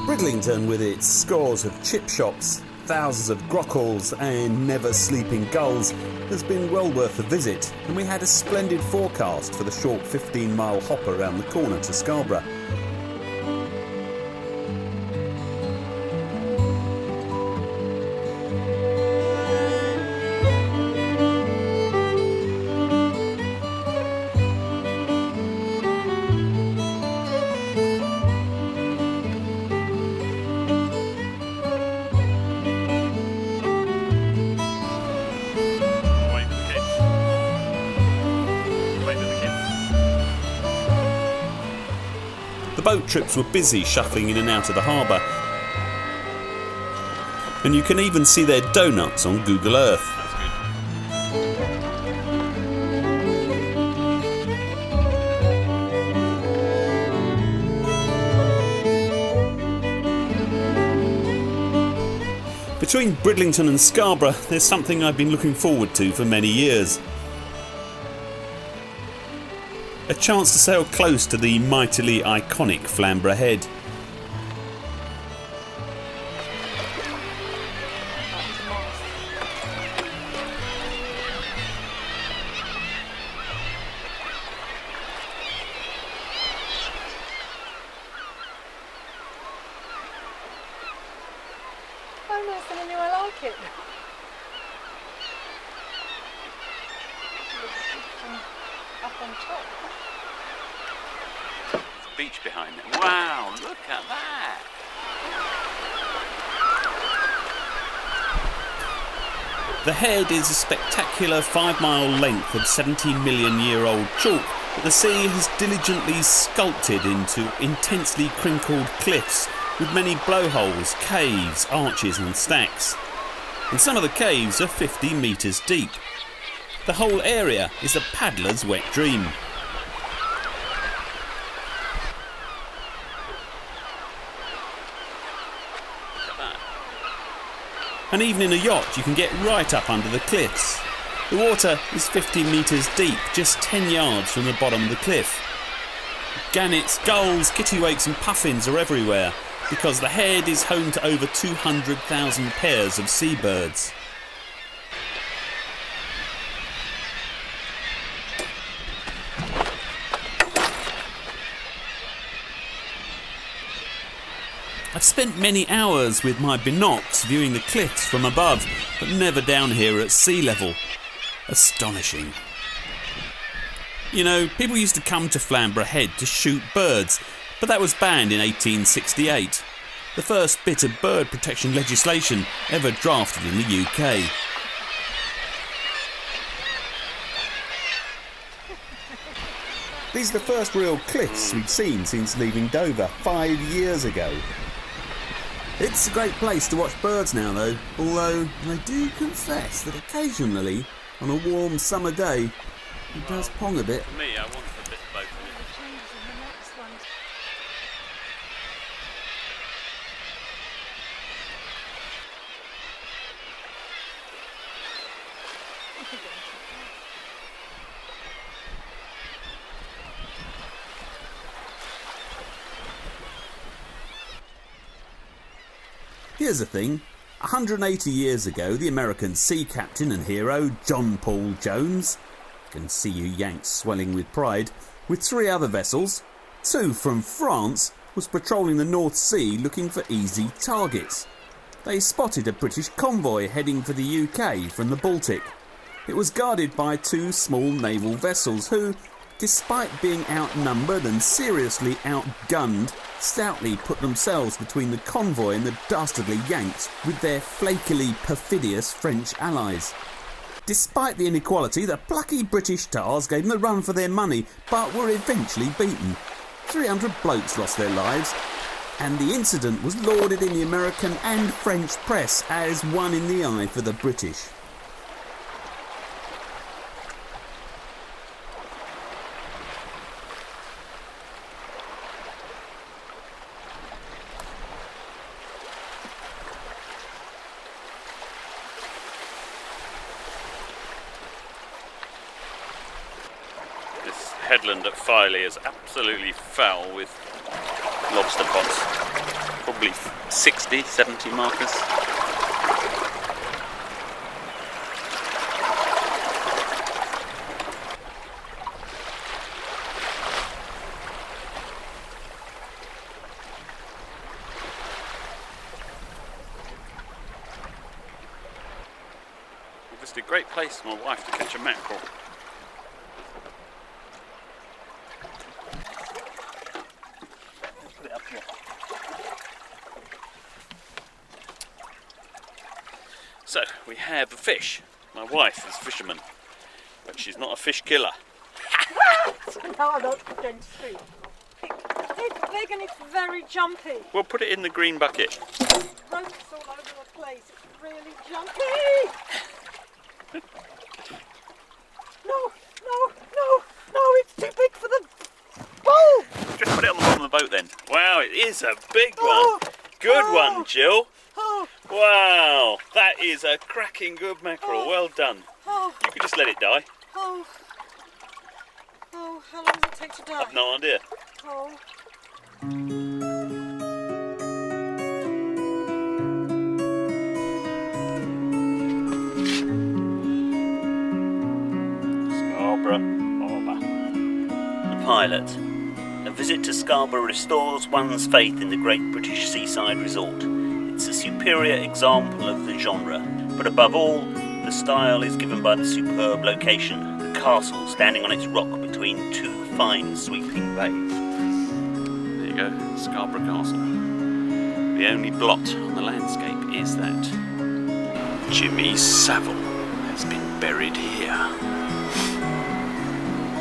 Bridlington, with its scores of chip shops, thousands of grockhauls and never-sleeping gulls, has been well worth a visit, and we had a splendid forecast for the short 15-mile hop around the corner to Scarborough. The boat trips were busy shuffling in and out of the harbour, and you can even see their donuts on Google Earth. Between Bridlington and Scarborough, there's something I've been looking forward to for many years. A chance to sail close to the mightily iconic Flamborough Head. I'm not telling you I like it. Up on top. Beach behind it. Wow, look at that! The Head is a spectacular 5-mile length of 70-million-year-old chalk that the sea has diligently sculpted into intensely crinkled cliffs with many blowholes, caves, arches and stacks. And some of the caves are 50 metres deep. The whole area is a paddler's wet dream. And even in a yacht you can get right up under the cliffs. The water is 50 metres deep, just 10 yards from the bottom of the cliff. Gannets, gulls, kittiwakes and puffins are everywhere because the Head is home to over 200,000 pairs of seabirds. I've spent many hours with my binocs viewing the cliffs from above, but never down here at sea level. Astonishing. You know, people used to come to Flamborough Head to shoot birds, but that was banned in 1868. The first bit of bird protection legislation ever drafted in the UK. These are the first real cliffs we've seen since leaving Dover 5 years ago. It's a great place to watch birds now though, although I do confess that occasionally, on a warm summer day, it does pong a bit. For me, I want a bit of both in it. Here's the thing, 180 years ago the American sea captain and hero John Paul Jones, you can see you Yanks swelling with pride, with 3 other vessels, 2 from France, was patrolling the North Sea looking for easy targets. They spotted a British convoy heading for the UK from the Baltic. It was guarded by 2 small naval vessels who, despite being outnumbered and seriously outgunned, stoutly put themselves between the convoy and the dastardly Yanks with their flakily perfidious French allies. Despite the inequality, the plucky British tars gave them a run for their money, but were eventually beaten. 300 blokes lost their lives, and the incident was lauded in the American and French press as one in the eye for the British. This headland at Filey is absolutely foul with lobster pots. Probably 60, 70 markers. It's a great place for my wife to catch a mackerel. Put it up here. So, we have a fish. My wife is a fisherman, but she's not a fish killer. No, I'm not going to sleep. It's big and it's very jumpy. We'll put it in the green bucket. Ropes all over the place. It's really jumpy. No, it's too big for the bowl. Just put it on the bottom of the boat then. Wow, it is a big Oh, one. Good one, Jill. Oh, Wow, that is a cracking good mackerel. Well done. oh, You could just let it die. oh. Oh, how long does it take to die? I've no idea. Oh. Scarborough. The pilot. A visit to Scarborough restores one's faith in the great British seaside resort. It's a superior example of the genre, but above all, the style is given by the superb location, the castle standing on its rock between two fine sweeping bays. There you go, Scarborough Castle. The only blot on the landscape is that Jimmy Savile has been buried here.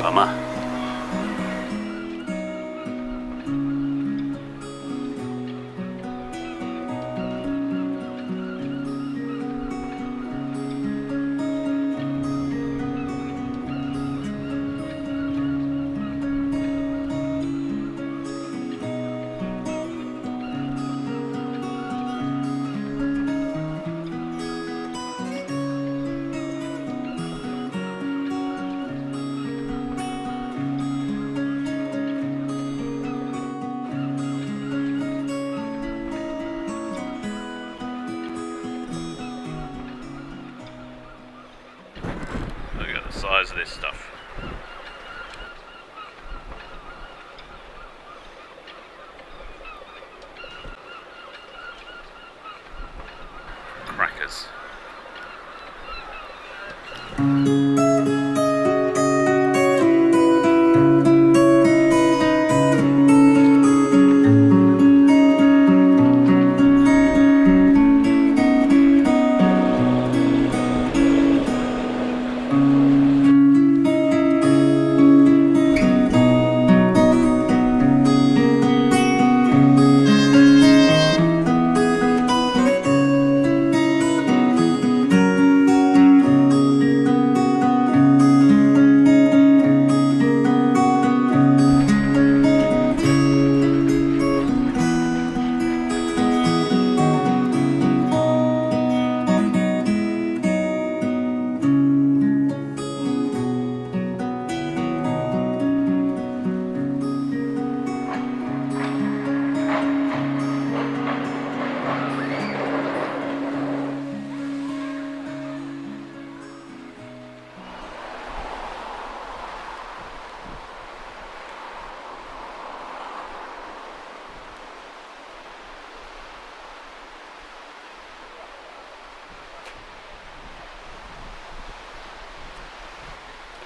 Bummer. Look at the size of this stuff. Crackers.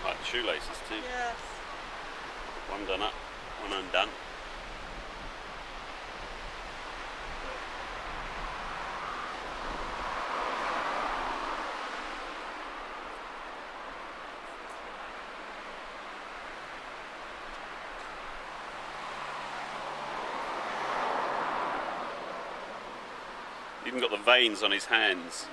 Like the shoelaces too. Yes. One done up, one undone. Even got the veins on his hands.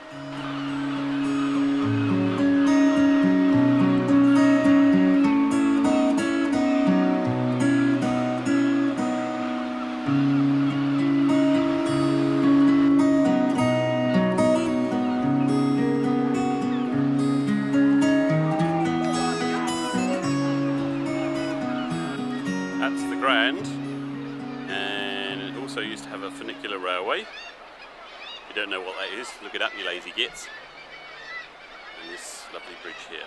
And it also used to have a funicular railway. If you don't know what that is, look it up, you lazy gits. And this lovely bridge here.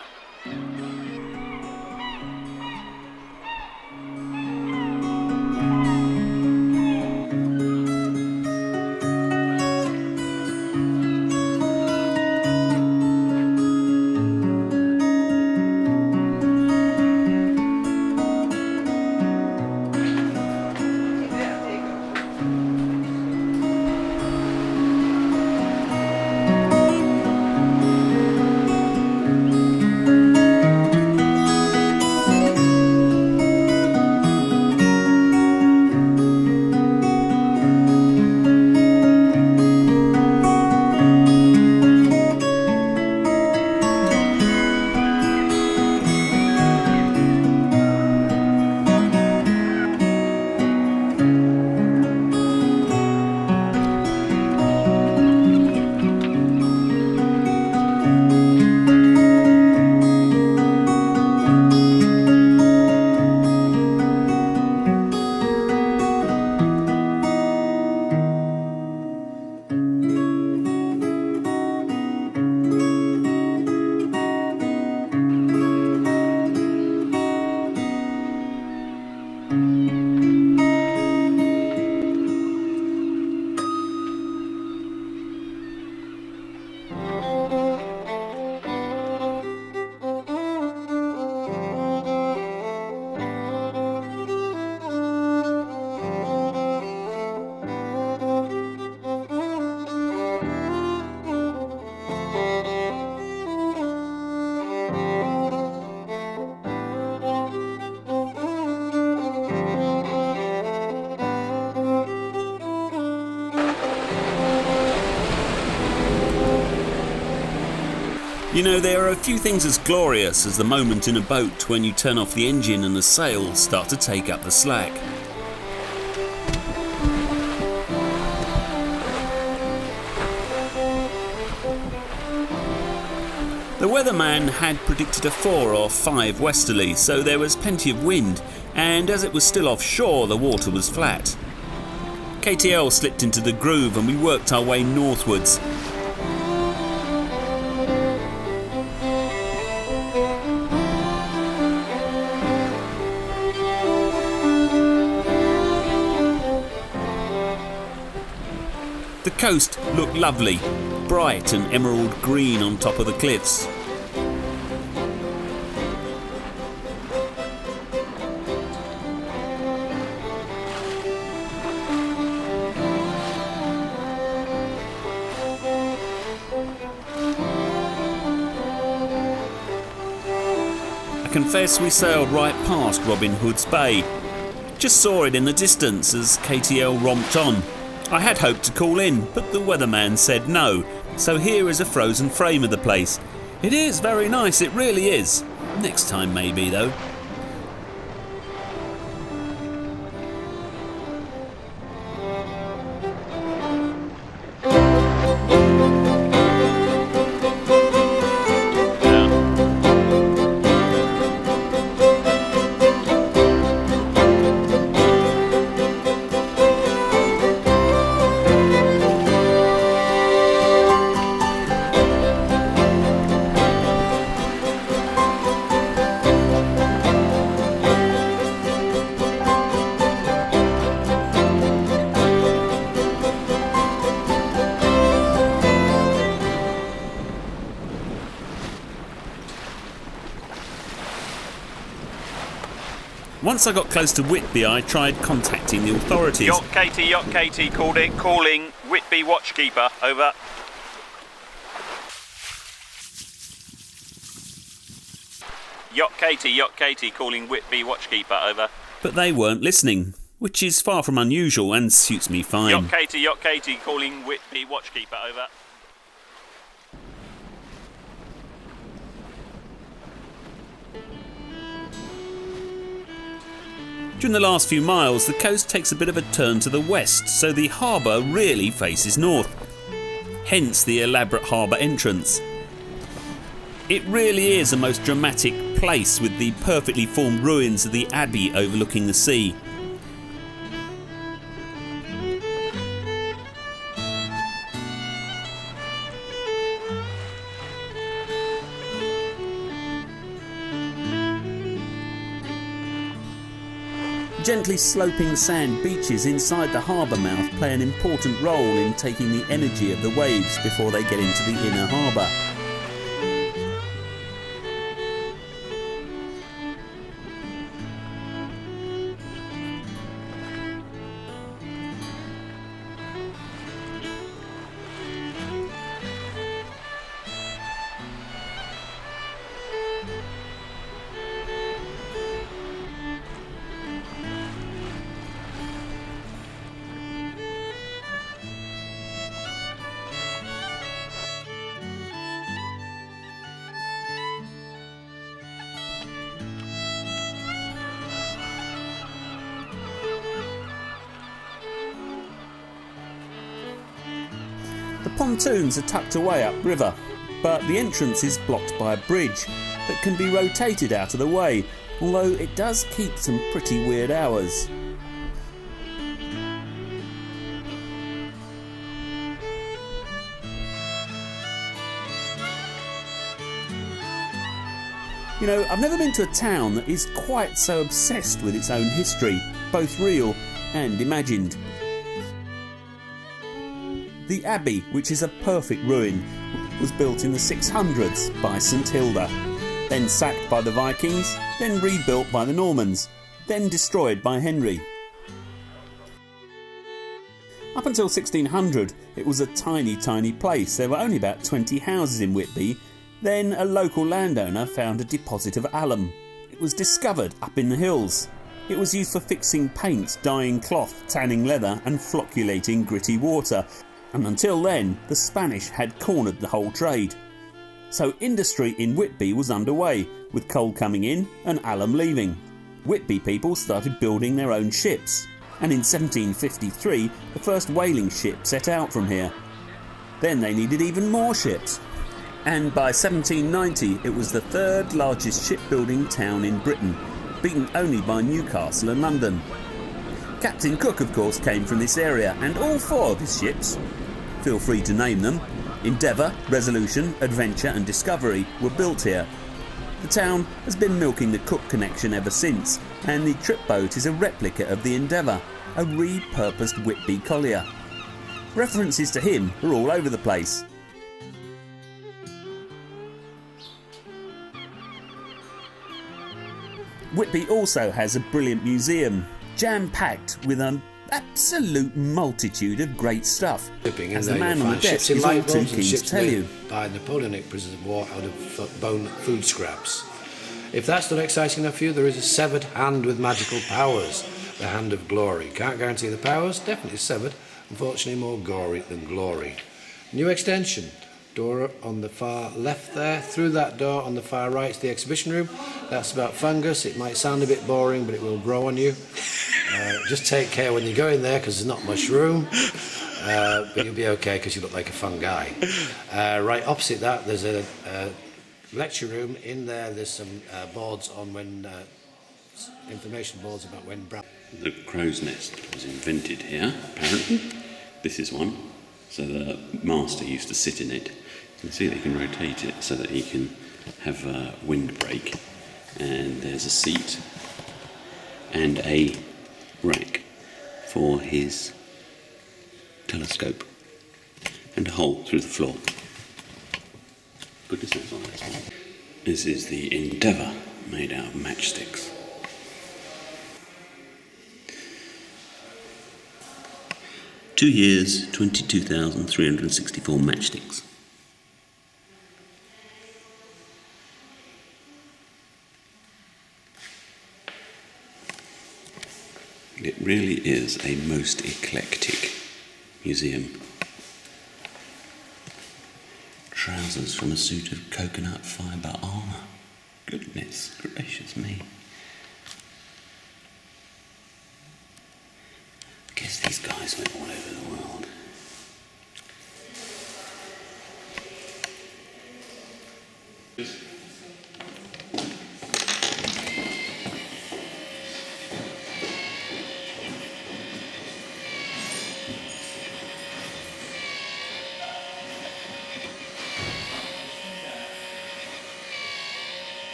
You know, there are a few things as glorious as the moment in a boat when you turn off the engine and the sails start to take up the slack. The weatherman had predicted a 4 or 5 westerly, so there was plenty of wind, and as it was still offshore, the water was flat. KTL slipped into the groove and we worked our way northwards. The coast looked lovely, bright and emerald green on top of the cliffs. I confess we sailed right past Robin Hood's Bay. Just saw it in the distance as KTL romped on. I had hoped to call in, but the weatherman said no, so here is a frozen frame of the place. It is very nice, it really is. Next time maybe, though. Once I got close to Whitby, I tried contacting the authorities. Yacht Katie, calling Whitby Watchkeeper, over. Yacht Katie, calling Whitby Watchkeeper, over. But they weren't listening, which is far from unusual and suits me fine. Yacht Katie, calling Whitby Watchkeeper, over. During the last few miles, the coast takes a bit of a turn to the west, so the harbour really faces north. Hence the elaborate harbour entrance. It really is a most dramatic place with the perfectly formed ruins of the abbey overlooking the sea. Gently sloping sand beaches inside the harbour mouth play an important role in taking the energy of the waves before they get into the inner harbour. The pontoons are tucked away upriver, but the entrance is blocked by a bridge that can be rotated out of the way, although it does keep some pretty weird hours. You know, I've never been to a town that is quite so obsessed with its own history, both real and imagined. The Abbey, which is a perfect ruin, was built in the 600s by St Hilda, then sacked by the Vikings, then rebuilt by the Normans, then destroyed by Henry. Up until 1600, it was a tiny, tiny place. There were only about 20 houses in Whitby. Then a local landowner found a deposit of alum. It was discovered up in the hills. It was used for fixing paint, dyeing cloth, tanning leather and flocculating gritty water. And until then, the Spanish had cornered the whole trade. So industry in Whitby was underway, with coal coming in and alum leaving. Whitby people started building their own ships, and in 1753 the first whaling ship set out from here. Then they needed even more ships, and by 1790 it was the third largest shipbuilding town in Britain, beaten only by Newcastle and London. Captain Cook, of course, came from this area, and all four of his ships, feel free to name them, Endeavour, Resolution, Adventure and Discovery, were built here. The town has been milking the Cook connection ever since, and the trip boat is a replica of the Endeavour, a repurposed Whitby collier. References to him are all over the place. Whitby also has a brilliant museum, jam-packed with an absolute multitude of great stuff, as the man on the desk is all too keen to tell you. By Napoleonic prisoners of war out of bone food scraps. If that's not exciting enough for you, there is a severed hand with magical powers, the hand of glory. Can't guarantee the powers, definitely severed, unfortunately more gory than glory. New extension, door on the far left there. Through that door on the far right is the exhibition room. That's about fungus. It might sound a bit boring, but it will grow on you. Just take care when you go in there, because there's not much room, but you'll be okay because you look like a fun guy. Right opposite that, there's a lecture room. In there, there's some boards on when information boards about when Brown. The crow's nest was invented here, apparently. This is one. So the master used to sit in it. You can see that he can rotate it so that he can have a windbreak. And there's a seat and a rack for his telescope and a hole through the floor. Goodness knows what that's for. This is the Endeavour, made out of matchsticks. Two years, 22,364 matchsticks. It really is a most eclectic museum. Trousers from a suit of coconut fibre armour. Goodness gracious me. I guess these guys went all over the world.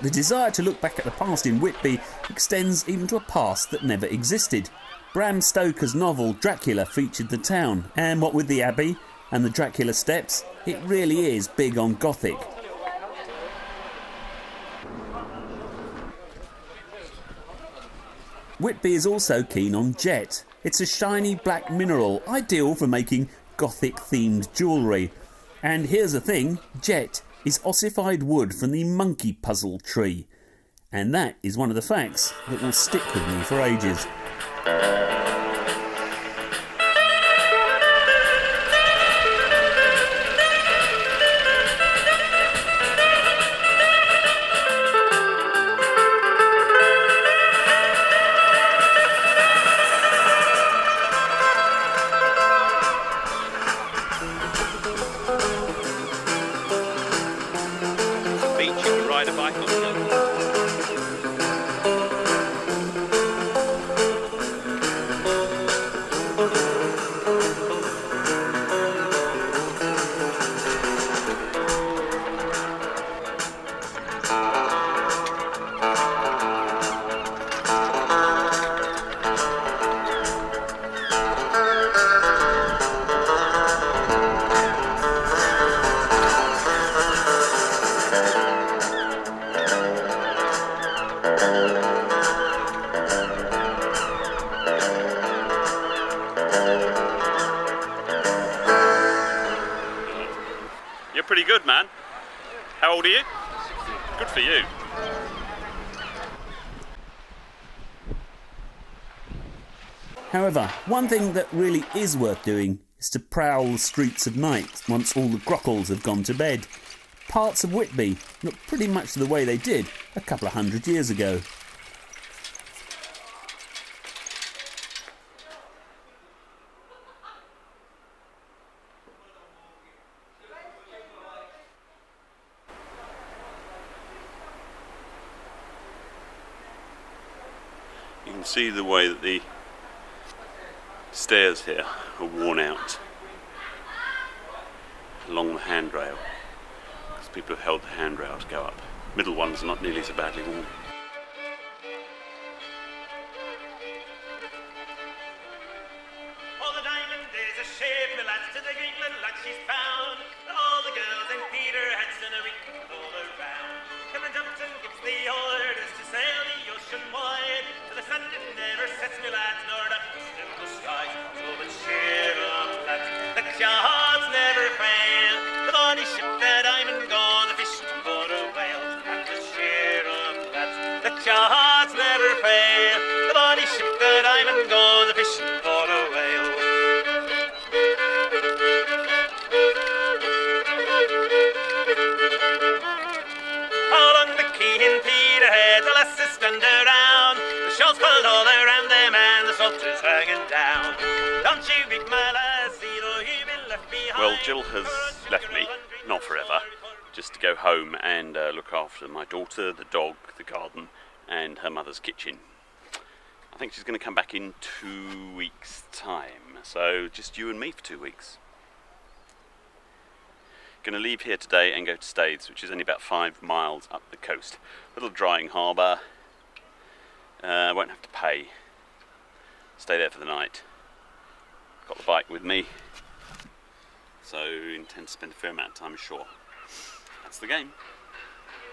But the desire to look back at the past in Whitby extends even to a past that never existed. Bram Stoker's novel Dracula featured the town, and what with the Abbey and the Dracula Steps, it really is big on Gothic. Whitby is also keen on jet. It's a shiny black mineral, ideal for making Gothic-themed jewellery. And here's the thing, jet is ossified wood from the monkey puzzle tree. And that is one of the facts that will stick with me for ages. Beach you can ride a bike on. You're pretty good, man. How old are you? Good for you. However, one thing that really is worth doing is to prowl the streets at night once all the grockles have gone to bed. Parts of Whitby look pretty much the way they did a couple of 100 years ago. You can see the way that the stairs here are worn out along the handrail, because people have held the handrail to go up. Middle ones are not nearly so badly worn. All the diamond is a ship, the lads to the Greenland like she's found. All the girls in Peter Hudson a week all around. Captain Johnson gives the orders to sail the ocean wide. To the sun it never sets me lads, nor the dust in the skies. So but cheer up lads, let your hearts never fail. The bonny ship that I'm in go, the fishing for a whale. And to cheer up lads, let your hearts never fail. The bonny ship that I'm in go, the fishing for a whale. Along the quay in Peterhead, the lasses stand around. The shawls pulled all around them and the salt is hanging down. Don't you weep, my lassie, though you be left behind. Well, Jill has left me, not forever, just to go home and look after my daughter, the dog, the garden, and her mother's kitchen. I think she's going to come back in 2 weeks' time, so just you and me for 2 weeks. Going to leave here today and go to Staithes, which is only about 5 miles up the coast. Little drying harbour. Won't have to pay. Stay there for the night. Got the bike with me, so intend to spend a fair amount of time ashore. That's the game.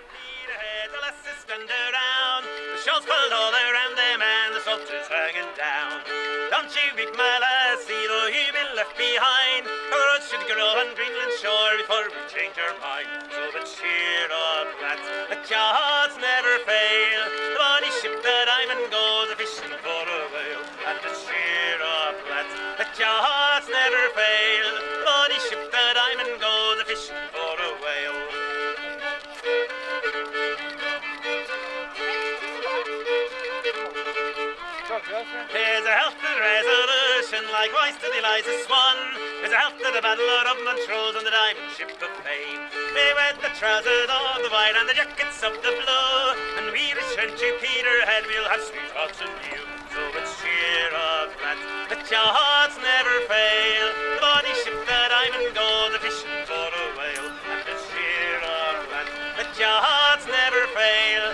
Peterhead, the lasses stand around. The shawls pulled all around them and the salt is hanging down. Don't you weep, my lassie, though you be left behind. Our roads should grow on Greenland shore before we change our mind. So but cheer up, lads, let your hearts never fail. The bonny ship that I'm in goes a fishing for a whale. And to cheer up, lads, let your hearts never fail. The bonny ship that I'm in goes a fishing for a whale. There's a health to resolution, likewise to the Eliza Swan. There's a health to the battle of Montrose and the diamond ship of fame. We wed the trousers of the white and the jackets of the blue. And we return to Peterhead, we'll have sweethearts anew. So let's cheer up, lads, let your hearts never fail. The bonny ship that I'm in goes a fishing for a whale. And let's cheer up, lads, let your hearts never fail.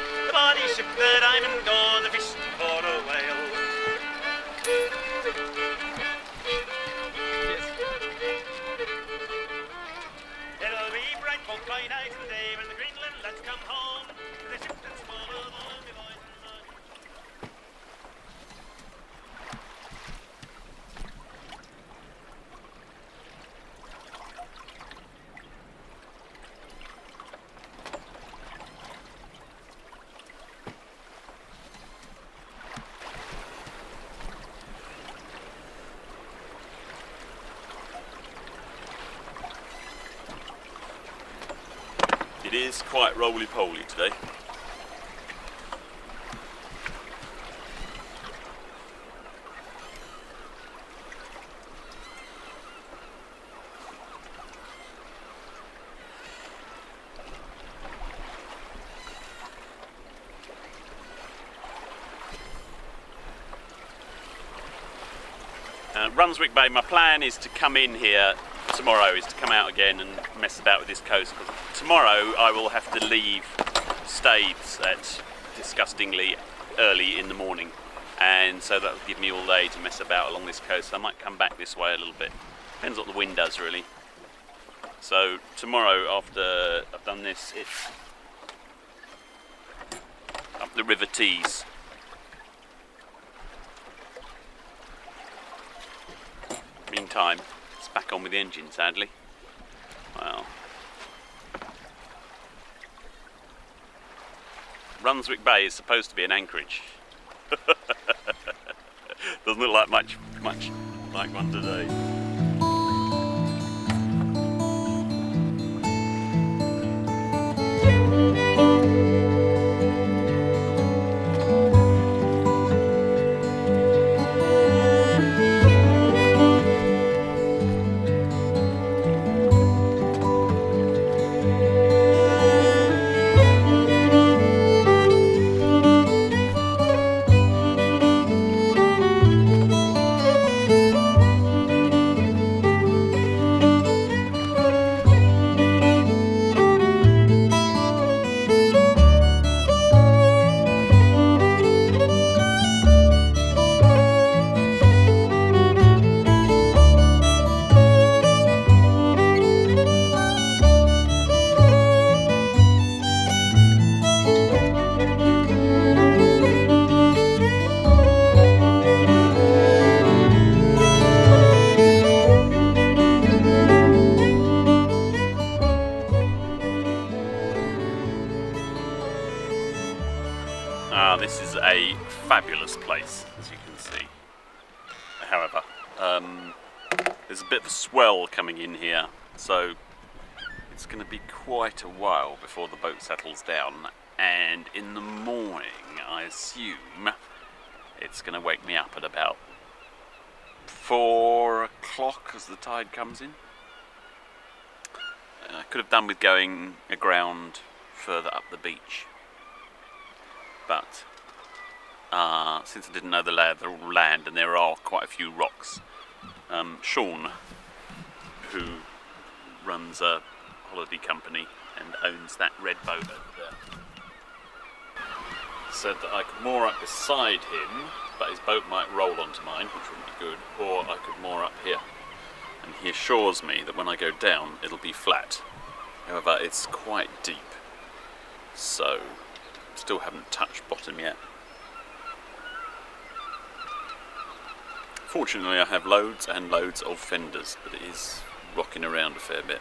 weather's quite roly-poly today. Brunswick Bay, my plan is to come in here tomorrow, is to come out again and mess about with this coast. Because tomorrow I will have to leave Staithes at disgustingly early in the morning, and so that will give me all day to mess about along this coast. I might come back this way a little bit. Depends what the wind does, really. So tomorrow, after I've done this, it's up the River Tees. Meantime, it's back on with the engine, sadly. Well, Brunswick Bay is supposed to be an anchorage. Doesn't look like much like one today. This is a fabulous place, as you can see. However, there's a bit of a swell coming in here, so it's going to be quite a while before the boat settles down, and in the morning I assume it's going to wake me up at about 4 o'clock as the tide comes in. I could have done with going aground further up the beach, but since I didn't know the lay of the land, and there are quite a few rocks, Sean, who runs a holiday company and owns that red boat over there, said that I could moor up beside him, but his boat might roll onto mine, which wouldn't be good, or I could moor up here. And he assures me that when I go down it'll be flat. However, it's quite deep, so still haven't touched bottom yet. Fortunately I have loads and loads of fenders, but it is rocking around a fair bit.